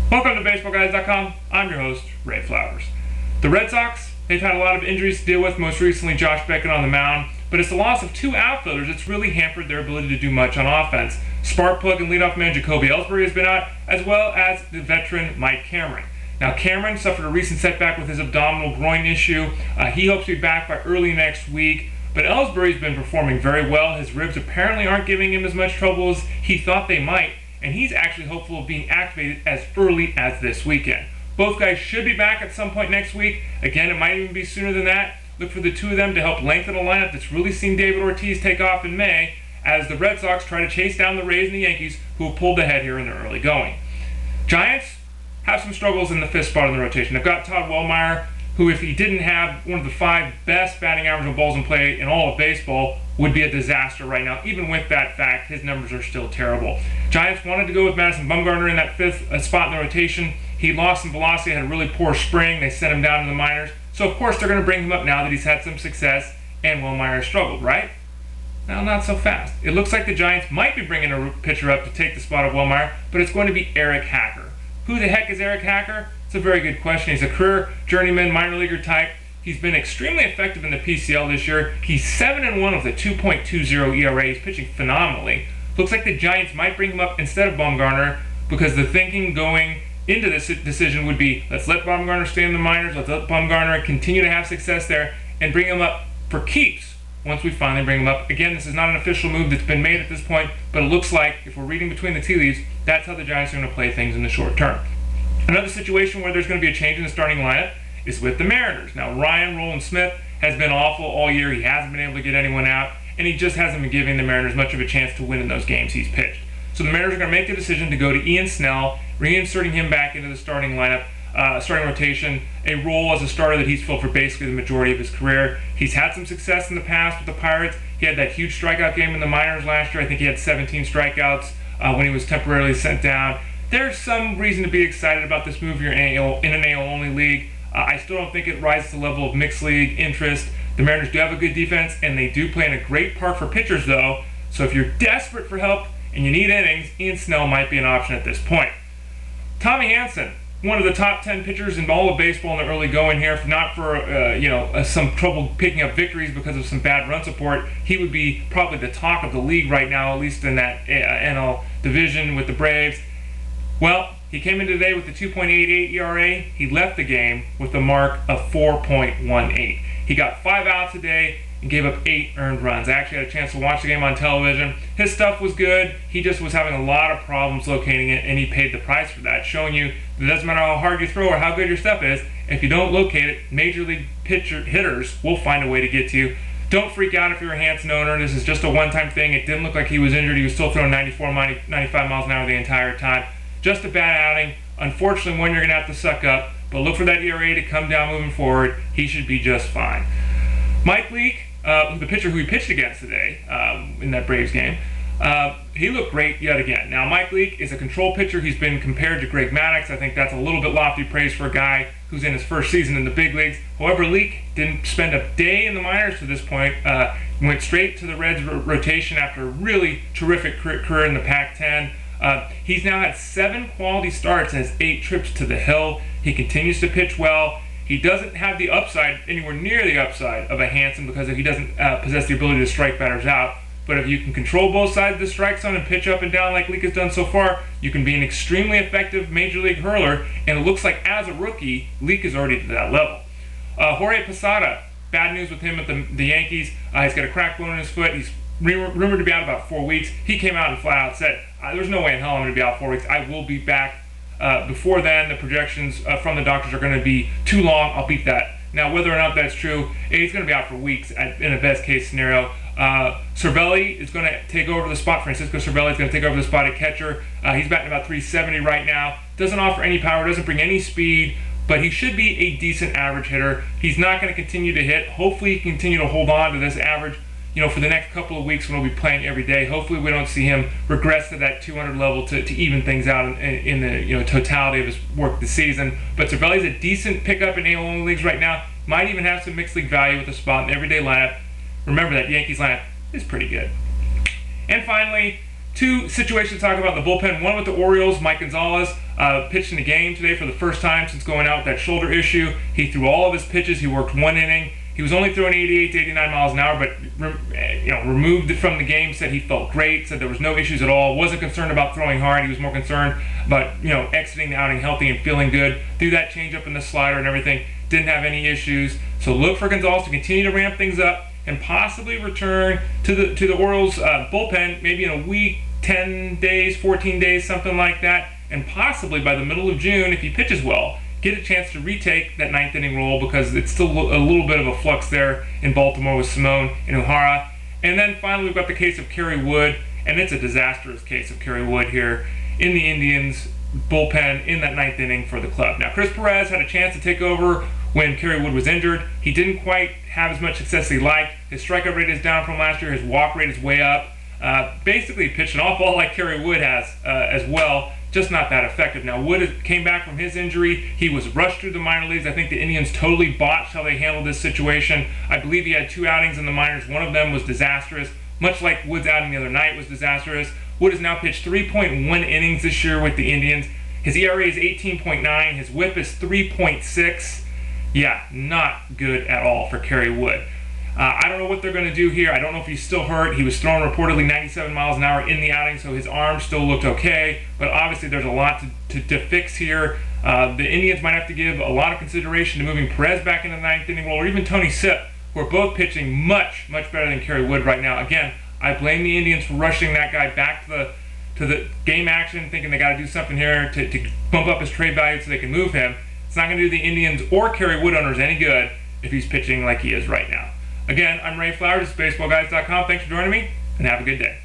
Welcome to BaseballGuys.com. I'm your host, Ray Flowers. The Red Sox, they've had a lot of injuries to deal with, most recently Josh Beckett on the mound, but it's the loss of two outfielders that's really hampered their ability to do much on offense. Spark plug and leadoff man Jacoby Ellsbury has been out, as well as the veteran Mike Cameron. Now Cameron suffered a recent setback with his abdominal groin issue. He hopes to be back by early next week, but Ellsbury's been performing very well. His ribs apparently aren't giving him as much trouble as he thought they might, and he's actually hopeful of being activated as early as this weekend. Both guys should be back at some point next week. Again, it might even be sooner than that. Look for the two of them to help lengthen a lineup that's really seen David Ortiz take off in May as the Red Sox try to chase down the Rays and the Yankees, who have pulled ahead here in the early going. Giants have some struggles in the fifth spot in the rotation. They've got Todd Wellmeyer, who, if he didn't have one of the 5 best batting average on balls in play in all of baseball, would be a disaster right now. Even with that fact, his numbers are still terrible. Giants wanted to go with Madison Bumgarner in that fifth spot in the rotation. He lost some velocity, had a really poor spring. They sent him down in the minors. So, of course, they're going to bring him up now that he's had some success and Wellmeyer struggled, right? Now, not so fast. It looks like the Giants might be bringing a pitcher up to take the spot of Wellmeyer, but it's going to be Eric Hacker. Who the heck is Eric Hacker? It's a very good question. He's a career journeyman, minor leaguer type. He's been extremely effective in the PCL this year. He's 7-1 with a 2.20 ERA. He's pitching phenomenally. Looks like the Giants might bring him up instead of Bumgarner because the thinking going into this decision would be, let's let Bumgarner stay in the minors, let's let Bumgarner continue to have success there, and bring him up for keeps once we finally bring him up. Again, this is not an official move that's been made at this point, but it looks like, if we're reading between the tea leaves, that's how the Giants are going to play things in the short term. Another situation where there's going to be a change in the starting lineup is with the Mariners. Now, Rowland-Smith has been awful all year. He hasn't been able to get anyone out, and he just hasn't been giving the Mariners much of a chance to win in those games he's pitched. So the Mariners are going to make the decision to go to Snell, reinserting him back into the starting lineup, starting rotation, a role as a starter that he's filled for basically the majority of his career. He's had some success in the past with the Pirates. He had that huge strikeout game in the minors last year. I think he had 17 strikeouts when he was temporarily sent down. There's some reason to be excited about this move here in an AL-only league. I still don't think it rises to the level of mixed league interest. The Mariners do have a good defense, and they do play in a great park for pitchers, though. So if you're desperate for help and you need innings, Snell might be an option at this point. Tommy Hanson, one of the top 10 pitchers in all of baseball in the early going here, not for some trouble picking up victories because of some bad run support. He would be probably the talk of the league right now, at least in that NL division with the Braves. Well, he came in today with a 2.88 ERA. He left the game with a mark of 4.18. He got 5 outs today and gave up 8 earned runs. I actually had a chance to watch the game on television. His stuff was good. He just was having a lot of problems locating it, and he paid the price for that, showing you that it doesn't matter how hard you throw or how good your stuff is. If you don't locate it, major league hitters will find a way to get to you. Don't freak out if you're a Hanson owner. This is just a one-time thing. It didn't look like he was injured. He was still throwing 95 miles an hour the entire time. Just a bad outing. Unfortunately, one you're going to have to suck up, but look for that ERA to come down moving forward. He should be just fine. Mike Leake, the pitcher who he pitched against today in that Braves game, he looked great yet again. Now, Mike Leake is a control pitcher. He's been compared to Greg Maddux. I think that's a little bit lofty praise for a guy who's in his first season in the big leagues. However, Leake didn't spend a day in the minors to this point. Went straight to the Reds rotation after a really terrific career in the Pac-10. He's now had 7 quality starts and has 8 trips to the hill. He continues to pitch well. He doesn't have the upside, anywhere near the upside of a Hanson, because he doesn't possess the ability to strike batters out. But if you can control both sides of the strike zone and pitch up and down like Leake has done so far, you can be an extremely effective major league hurler. And it looks like as a rookie, Leake is already to that level. Jorge Posada, bad news with him at the Yankees. He's got a cracked bone in his foot. He's rumored to be out about 4 weeks. He came out and flat out said, there's no way in hell I'm going to be out 4 weeks. I will be back. Before then, the projections from the doctors are going to be too long. I'll beat that. Now, whether or not that's true, he's going to be out for weeks in a best case scenario. Cervelli is going to take over the spot. Francisco Cervelli is going to take over the spot at catcher. He's batting about 370 right now. Doesn't offer any power, doesn't bring any speed, but he should be a decent average hitter. He's not going to continue to hit. Hopefully, he can continue to hold on to this average for the next couple of weeks when we'll be playing every day. Hopefully we don't see him regress to that 200 level to even things out in the totality of his work this season. But Cervelli's a decent pickup in AL-only leagues right now. Might even have some mixed league value with a spot in the everyday lineup. Remember that Yankees lineup is pretty good. And finally, two situations to talk about in the bullpen. One with the Orioles, Mike Gonzalez. pitched in the game today for the first time since going out with that shoulder issue. He threw all of his pitches. He worked 1 inning. He was only throwing 88 to 89 miles an hour, but removed it from the game, said he felt great, said there was no issues at all, wasn't concerned about throwing hard. He was more concerned about exiting the outing healthy and feeling good. Threw that changeup in the slider and everything. Didn't have any issues. So look for Gonzalez to continue to ramp things up and possibly return to the Orioles bullpen maybe in a week, 10 days, 14 days, something like that. And possibly by the middle of June, if he pitches well, get a chance to retake that 9th inning role, because it's still a little bit of a flux there in Baltimore with Simone and Uhara. And then finally, we've got the case of Kerry Wood, and it's a disastrous case of Kerry Wood here in the Indians bullpen in that 9th inning for the club. Now, Chris Perez had a chance to take over when Kerry Wood was injured. He didn't quite have as much success as he liked. His strikeout rate is down from last year. His walk rate is way up. Basically pitched an awful lot like Kerry Wood has as well, just not that effective. Now, Wood came back from his injury. He was rushed through the minor leagues. I think the Indians totally botched how they handled this situation. I believe he had 2 outings in the minors. One of them was disastrous, much like Wood's outing the other night was disastrous. Wood has now pitched 3.1 innings this year with the Indians. His ERA is 18.9. His WHIP is 3.6. Yeah, not good at all for Kerry Wood. I don't know what they're going to do here. I don't know if he's still hurt. He was throwing reportedly 97 miles an hour in the outing, so his arm still looked okay. But obviously there's a lot to fix here. The Indians might have to give a lot of consideration to moving Perez back in the 9th inning role, or even Tony Sipp, who are both pitching much, much better than Kerry Wood right now. Again, I blame the Indians for rushing that guy back to the game action, thinking they got to do something here to bump up his trade value so they can move him. It's not going to do the Indians or Kerry Wood owners any good if he's pitching like he is right now. Again, I'm Ray Flowers, this is BaseballGuys.com. Thanks for joining me, and have a good day.